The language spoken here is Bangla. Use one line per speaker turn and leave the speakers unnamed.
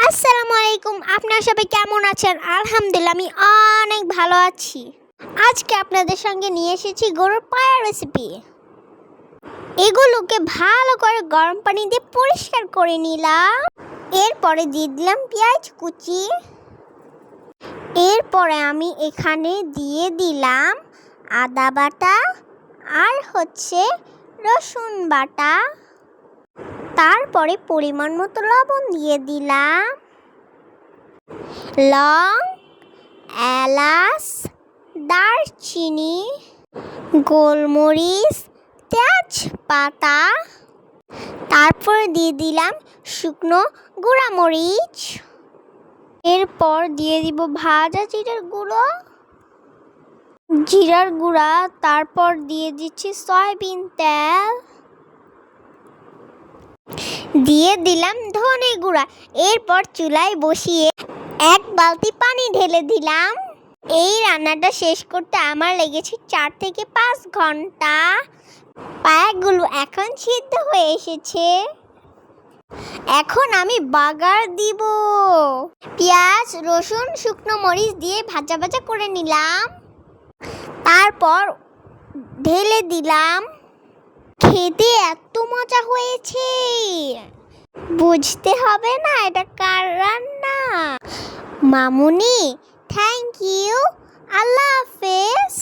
আসসালামু আলাইকুম। আপনারা সবাই কেমন আছেন? আলহামদুলিল্লাহ আমি অনেক ভালো আছি। আজকে আপনাদের সঙ্গে নিয়ে এসেছি গরুর পায়ের রেসিপি। এগুলোকে ভালো করে গরম পানি দিয়ে পরিষ্কার করে নিলাম। এরপরে দিয়ে দিলাম পেঁয়াজ কুচি। এরপরে আমি এখানে দিয়ে দিলাম আদা বাটা আর রসুন বাটা। তারপরে পরিমাণ মতো লবণ দিয়ে দিলাম, লং, এলাচ, দারচিনি, গোলমরিচ, তেজপাতা। তারপর দিয়ে দিলাম শুকনো গুঁড়ামরিচ। এরপর দিয়ে দিব ভাজা জিরার গুঁড়া। তারপর দিয়ে দিচ্ছি সয়াবিন তেল, দিয়ে দিলাম ধনে গুঁড়া। এরপর চুলায় বসিয়ে এক বালতি পানি ঢেলে দিলাম। এই রান্নাটা শেষ করতে আমার লেগেছে 4 থেকে 5 ঘন্টা। পায়াগুলো এখন সিদ্ধ হয়ে এসেছে। এখন আমি বাগার দিব। পেঁয়াজ, রসুন, শুকনো মরিচ দিয়ে ভাজা ভাজা করে নিলাম। তারপর ঢেলে দিলাম। খেতে এত মজা হয়েছে, বুঝতে হবে না এটা কার রান্না। মামুনি, থ্যাংক ইউ। আল্লাহ হাফেজ।